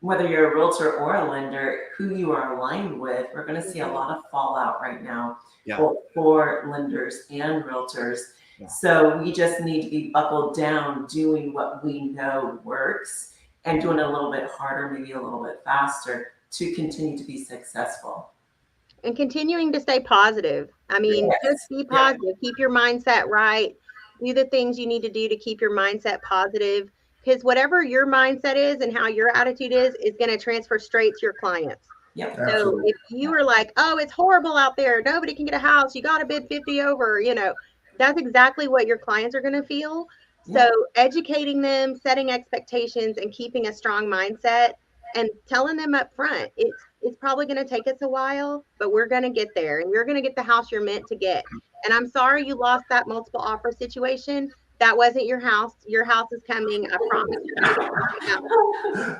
whether you're a realtor or a lender, who you are aligned with, we're going to see a lot of fallout right now, both for lenders and realtors. Yeah. So we just need to be buckled down, doing what we know works and doing it a little bit harder, maybe a little bit faster to continue to be successful.
And continuing to stay positive. I mean, just be positive. Keep your mindset right. Do the things you need to do to keep your mindset positive. Because whatever your mindset is and how your attitude is going to transfer straight to your clients.
Yep.
So
Absolutely.
if you are like, oh, it's horrible out there, nobody can get a house, you got to bid 50 over, that's exactly what your clients are going to feel. So educating them, setting expectations, and keeping a strong mindset and telling them up front, it's probably going to take us a while, but we're going to get there and you're going to get the house you're meant to get. And I'm sorry you lost that multiple offer situation. That wasn't your house. Your house is coming. I promise you.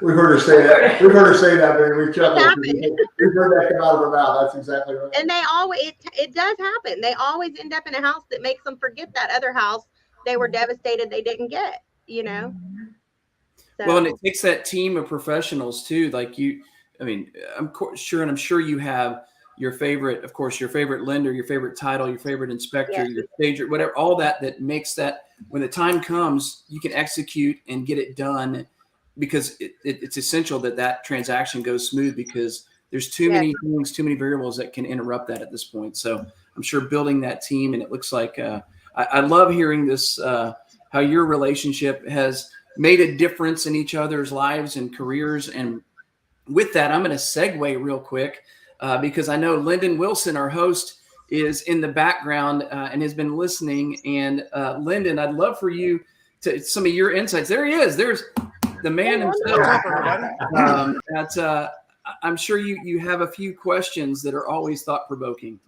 We've heard her say that. But we chuckled. We've heard that come out of her mouth. That's exactly right.
And it does happen. They always end up in a house that makes them forget that other house they were devastated they didn't get, So,
Well, and it takes that team of professionals too. Like you, I mean, I'm sure you have your favorite, of course, your favorite lender, your favorite title, your favorite inspector,
Yes.
your stager, whatever, all that makes that when the time comes, you can execute and get it done, because it's essential that transaction goes smooth, because there's too many things, too many variables that can interrupt that at this point. So I'm sure building that team, and it looks like I love hearing this, how your relationship has made a difference in each other's lives and careers. And with that, I'm going to segue real quick because I know Lyndon Wilson, our host, is in the background and has been listening. And Lyndon, I'd love for you to some of your insights. There he is. There's the man himself. I'm sure you have a few questions that are always thought-provoking.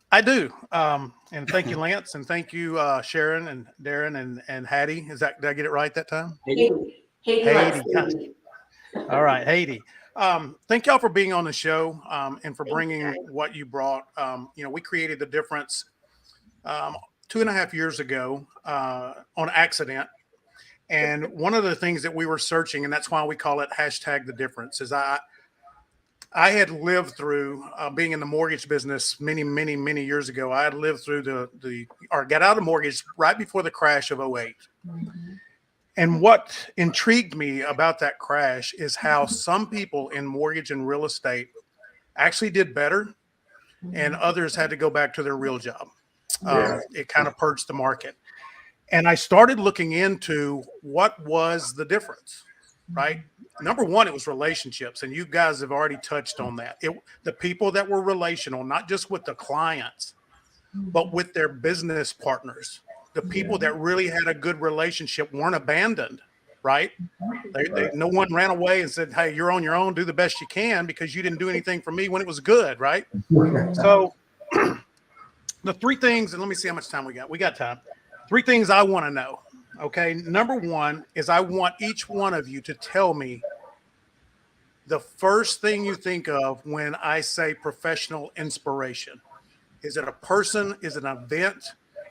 I do. And thank you, Lance, and thank you, Sharon and Darren and Hattie. Did I get it right that time?
Haiti.
All right, Haiti. Thank y'all for being on the show and for bringing what you brought. We created The Difference 2.5 years ago on accident. And one of the things that we were searching, and that's why we call it #TheDifference, is I had lived through being in the mortgage business many years ago. I had lived through got out of mortgage right before the crash of 2008. Mm-hmm. And what intrigued me about that crash is how some people in mortgage and real estate actually did better, and others had to go back to their real job. It kind of purged the market. And I started looking into what was the difference, right? Number one, it was relationships. And you guys have already touched on that. The people that were relational, not just with the clients, but with their business partners. The people that really had a good relationship weren't abandoned, right? No one ran away and said, hey, you're on your own, do the best you can because you didn't do anything for me when it was good, right? So the three things, and let me see how much time we got. We got time. 3 things I want to know. Okay. Number one is I want each one of you to tell me the first thing you think of when I say professional inspiration. Is it a person? Is it an event?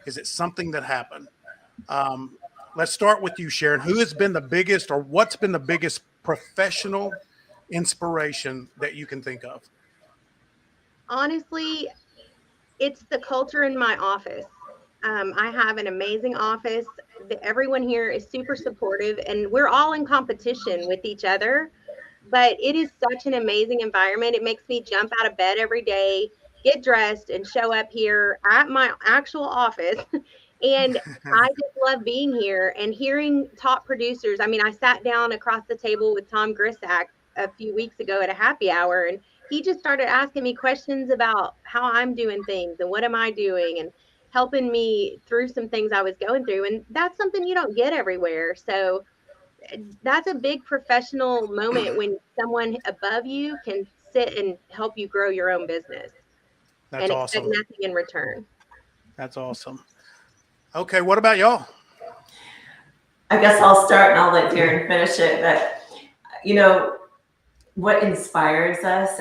Is it something that happened? Let's start with you, Sharon. Who has been the biggest, or what's been the biggest professional inspiration that you can think of?
Honestly, it's the culture in my office. I have an amazing office. Everyone here is super supportive, and we're all in competition with each other. But it is such an amazing environment. It makes me jump out of bed every day, get dressed, and show up here at my actual office. And I just love being here and hearing top producers. I mean, I sat down across the table with Tom Grissack a few weeks ago at a happy hour, and he just started asking me questions about how I'm doing things and what am I doing, and helping me through some things I was going through. And that's something you don't get everywhere. So that's a big professional moment when someone above you can sit and help you grow your own business.
That's
and
awesome.
expect nothing in return.
That's awesome. Okay, what about y'all?
I guess I'll start and I'll let Darren finish it. But what inspires us,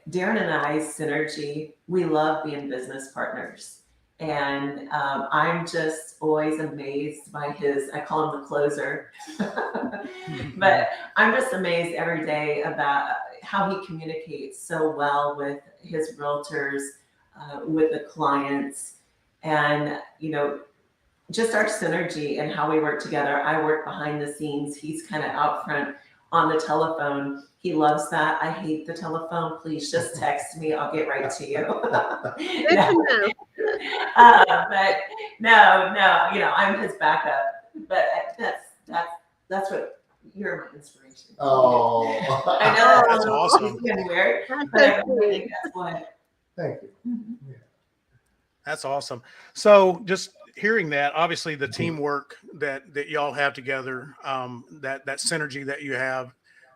Darren and I's synergy, we love being business partners. And I'm just always amazed by I call him the closer, but I'm just amazed every day about how he communicates so well with his realtors, with the clients, and, just our synergy and how we work together. I work behind the scenes. He's kind of out front on the telephone. He loves that. I hate the telephone. Please just text me. I'll get right to you.
Good to know.
But no, I'm his backup. But that's what you're my inspiration.
Oh,
I know
That's awesome.
It's kind of weird,
That's
but I
so
really
sweet.
think that's what.
thank you.
That's awesome. So just hearing that, obviously the teamwork that y'all have together, that synergy that you have.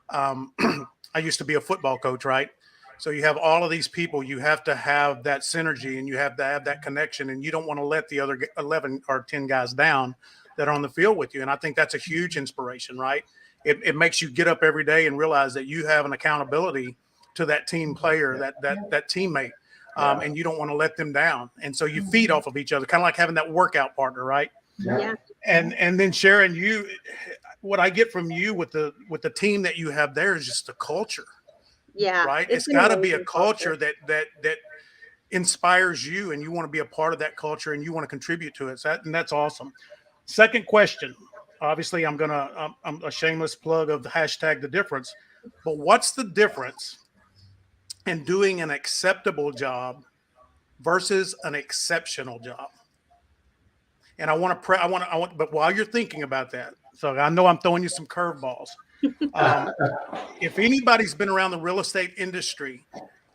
I used to be a football coach, right? So you have all of these people, you have to have that synergy and you have to have that connection, and you don't want to let the other 11 or 10 guys down that are on the field with you. And I think that's a huge inspiration, right? It makes you get up every day and realize that you have an accountability to that team player, that teammate. and you don't want to let them down. And so you feed off of each other, kind of like having that workout partner, right?
Yeah.
And then Sharon, what I get from you with the team that you have there is just the culture.
Yeah.
Right. It's
an
got to be a
amazing
culture that inspires you, and you want to be a part of that culture, and you want to contribute to it. And that's awesome. Second question. Obviously, I'm a shameless plug of the hashtag Thedifference, but what's the difference in doing an acceptable job versus an exceptional job? And but while you're thinking about that, so I know I'm throwing you some curveballs. If anybody's been around the real estate industry,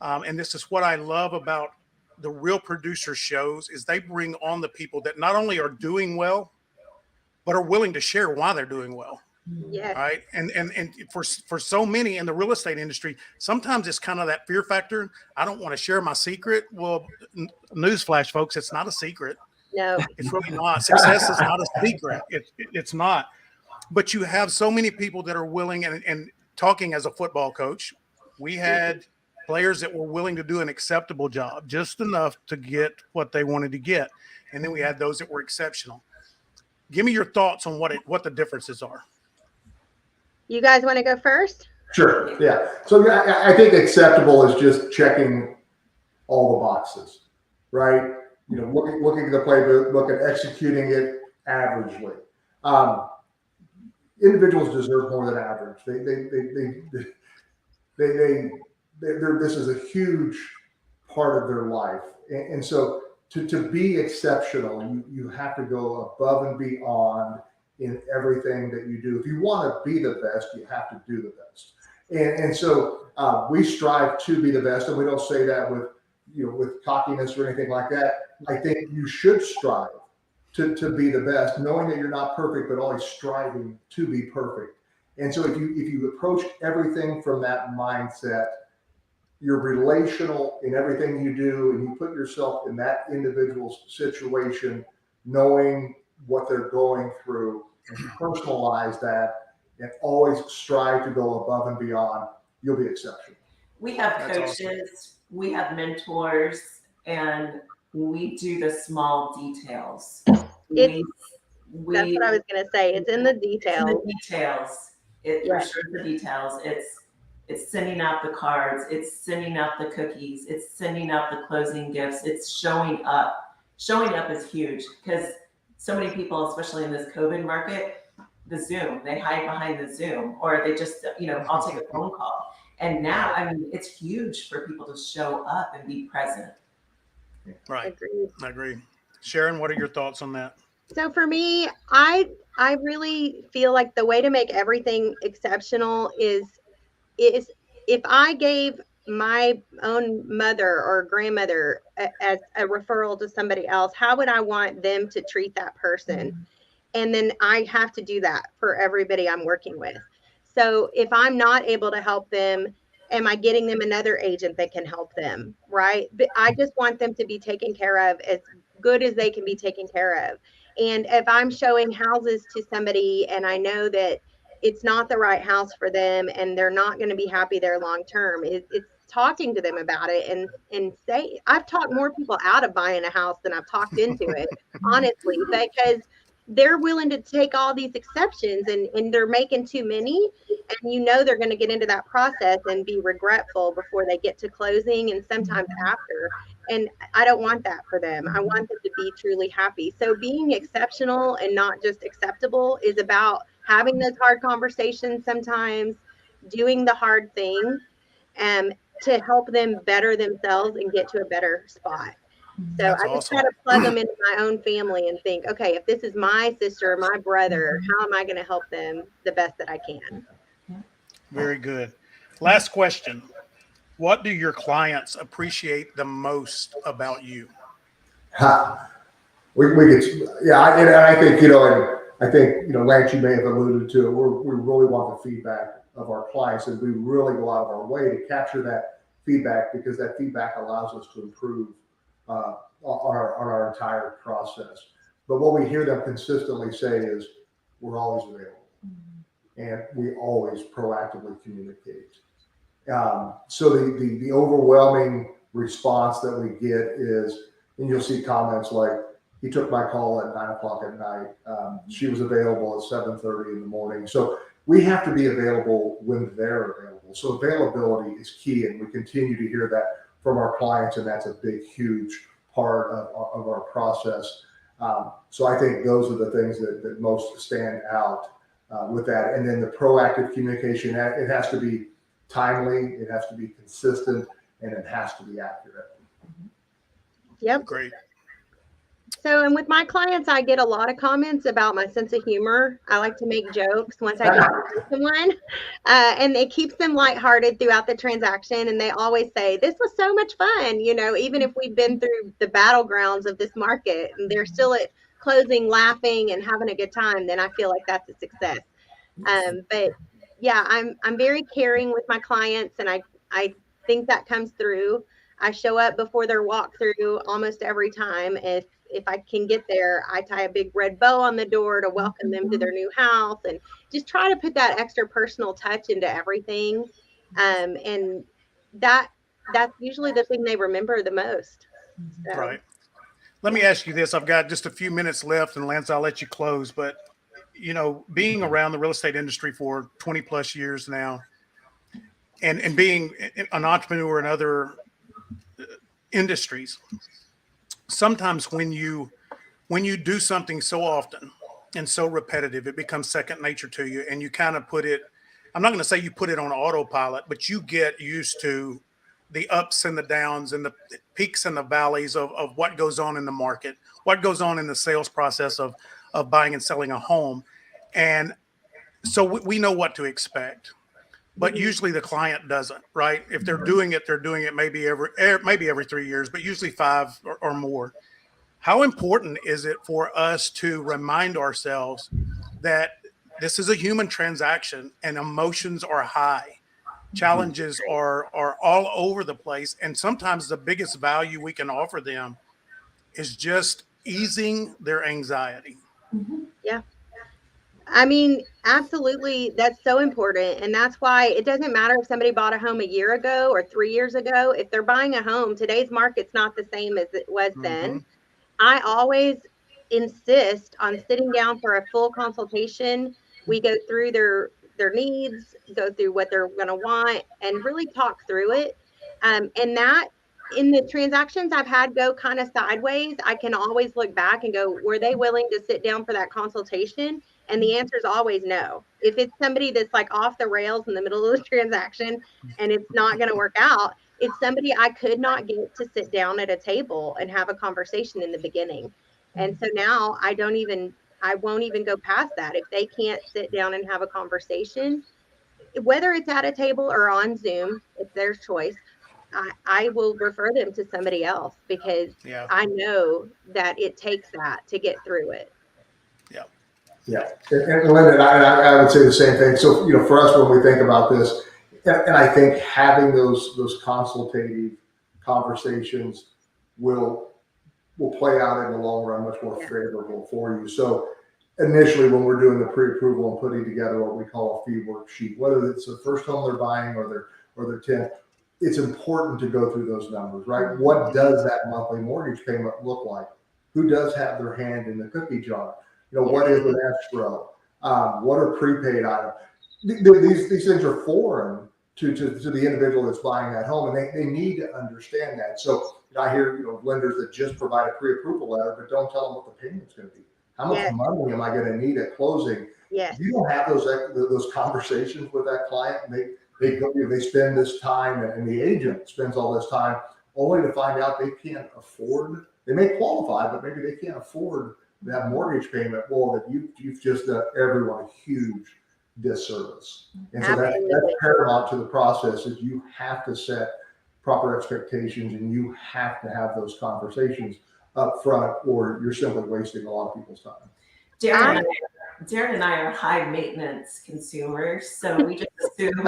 and this is what I love about the Real Producer shows, is they bring on the people that not only are doing well, but are willing to share why they're doing well.
Yes.
Right. And for so many in the real estate industry, sometimes it's kind of that fear factor. I don't want to share my secret. Well, newsflash, folks, it's not a secret.
No.
It's really not. Success is not a secret. It's not. But you have so many people that are willing, and talking as a football coach, we had players that were willing to do an acceptable job, just enough to get what they wanted to get. And then we had those that were exceptional. Give me your thoughts on what the differences are.
You guys want to go first?
Sure. Yeah. So I think acceptable is just checking all the boxes, right? Looking at the playbook and executing it averagely. Individuals deserve more than average. This is a huge part of their life, and so to be exceptional, you have to go above and beyond in everything that you do. If you want to be the best, you have to do the best. And so we strive to be the best, and we don't say that with cockiness or anything like that. I think you should strive to be the best, knowing that you're not perfect, but always striving to be perfect. And so if you approach everything from that mindset, you're relational in everything you do, and you put yourself in that individual's situation, knowing what they're going through, and personalize that, and always strive to go above and beyond, you'll be exceptional.
We have
That's
coaches,
awesome.
We have mentors, and we do the small details.
That's
We
what I was going to say. It's in the details.
It's in the details. For sure, the details. It's sending out the cards. It's sending out the cookies. It's sending out the closing gifts. It's showing up. Showing up is huge, because so many people, especially in this COVID market, the Zoom, they hide behind the Zoom, or they just, I'll take a phone call. And now, it's huge for people to show up and be present.
Right.
Agreed.
I agree. Sharon, what are your thoughts on that?
So for me, I really feel like the way to make everything exceptional is if I gave my own mother or grandmother as a referral to somebody else, how would I want them to treat that person? And then I have to do that for everybody I'm working with. So if I'm not able to help them, am I getting them another agent that can help them? Right. But I just want them to be taken care of as good as they can be taken care of. And if I'm showing houses to somebody and I know that it's not the right house for them and they're not going to be happy there long term, it's talking to them about it and say, I've talked more people out of buying a house than I've talked into it, honestly, because they're willing to take all these exceptions and they're making too many, and they're going to get into that process and be regretful before they get to closing and sometimes after. And I don't want that for them. I want them to be truly happy. So being exceptional and not just acceptable is about having those hard conversations sometimes, doing the hard thing, to help them better themselves and get to a better spot. So
That's
I just
awesome.
try to plug them into my own family and think, okay, if this is my sister or my brother, how am I going to help them the best that I can?
Very good. Last question. What do your clients appreciate the most about you?
We could, yeah, and I think, Lance, you may have alluded to it. We really want the feedback of our clients, and we really go out of our way to capture that feedback, because that feedback allows us to improve on our entire process. But what we hear them consistently say is, we're always available, and we always proactively communicate. So the overwhelming response that we get is, and you'll see comments like, he took my call at 9 o'clock at night. She was available at 7:30 in the morning. So we have to be available when they're available. So availability is key, and we continue to hear that from our clients, and that's a big, huge part of our process. So I think those are the things that most stand out with that. And then the proactive communication, it has to be timely, it has to be consistent, and it has to be accurate.
Yep.
Great.
So, and with my clients, I get a lot of comments about my sense of humor. I like to make jokes once I get to know someone, and it keeps them lighthearted throughout the transaction. And they always say, "This was so much fun," you know, even if we've been through the battlegrounds of this market, and they're still at closing, laughing and having a good time. Then I feel like that's a success. But yeah, I'm very caring with my clients, and I think that comes through. I show up before their walkthrough almost every time. If I can get there, I tie a big red bow on the door to welcome them to their new house, and just try to put that extra personal touch into everything. And that's usually the thing they remember the most. So.
Right. Let me ask you this. I've got just a few minutes left, and Lance, I'll let you close. But, you know, being around the real estate industry for 20 plus years now, and being an entrepreneur in other industries, sometimes when you do something so often and so repetitive, it becomes second nature to you, and you kind of put it, I'm not going to say you put it on autopilot, but you get used to the ups and the downs and the peaks and the valleys of what goes on in the market, what goes on in the sales process of buying and selling a home. And so we know what to expect, but usually the client doesn't, right? If they're doing it maybe every 3 years, but usually 5 or more. How important is it for us to remind ourselves that this is a human transaction and emotions are high, challenges are all over the place, and sometimes the biggest value we can offer them is just easing their anxiety?
Yeah. I mean, absolutely. That's so important. And that's why it doesn't matter if somebody bought a home a year ago or 3 years ago. If they're buying a home, today's market's not the same as it was then. I always insist on sitting down for a full consultation. We go through their needs, go through what they're going to want, and really talk through it. And that, in the transactions I've had go kind of sideways, I can always look back and go, were they willing to sit down for that consultation? And the answer is always no. If it's somebody that's like off the rails in the middle of the transaction and it's not going to work out, it's somebody I could not get to sit down at a table and have a conversation in the beginning. And so now I won't even go past that. If they can't sit down and have a conversation, whether it's at a table or on Zoom, it's their choice. I will refer them to somebody else, because I know that it takes that to get through it.
Yeah, and Linda, I would say the same thing. So, you know, for us, when we think about this, and I think having those consultative conversations will play out in the long run much more favorable for you. So initially, when we're doing the pre-approval and putting together what we call a fee worksheet, whether it's the first home they're buying or their 10th, it's important to go through those numbers, right? What does that monthly mortgage payment look like? Who does have their hand in the cookie jar? You know, what is an escrow? What are prepaid items? These things are foreign to the individual that's buying that home, and they need to understand that. So I hear, you know, lenders that just provide a pre-approval letter, but don't tell them what the payment's going to be. How much money am I going to need at closing?
Yes.
You don't have those conversations with that client, and they spend this time, and the agent spends all this time only to find out they can't afford. They may qualify, but maybe they can't afford that mortgage payment. Well, that you've just done everyone a huge disservice. And so that's paramount to the process, is you have to set proper expectations, and you have to have those conversations up front, or you're simply wasting a lot of people's time.
Darren and I are high maintenance consumers, so we just assume.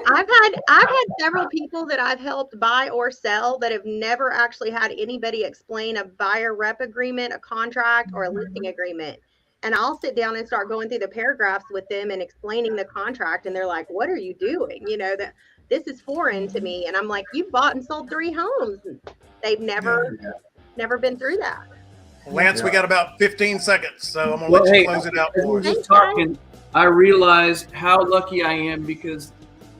I've had several people that I've helped buy or sell that have never actually had anybody explain a buyer rep agreement, a contract, or a listing agreement. And I'll sit down and start going through the paragraphs with them and explaining the contract. And they're like, what are you doing? You know, that this is foreign to me. And I'm like, you've bought and sold 3 homes. They've never been through that.
Lance, we got about 15 seconds, so I'm gonna let you close it out
As
for
we're
us.
just talking, I realized how lucky I am because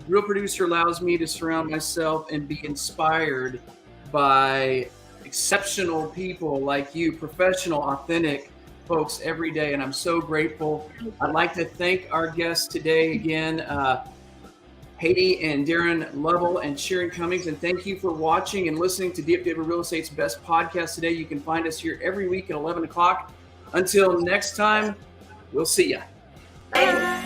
Real Producer allows me to surround myself and be inspired by exceptional people like you, professional, authentic folks every day, and I'm so grateful. I'd like to thank our guests today again, Haiti and Darren Lovell and Sharon Cummings, and thank you for watching and listening to DFW Real Estate's best podcast today. You can find us here every week at 11 o'clock. Until next time, we'll see ya.
Bye.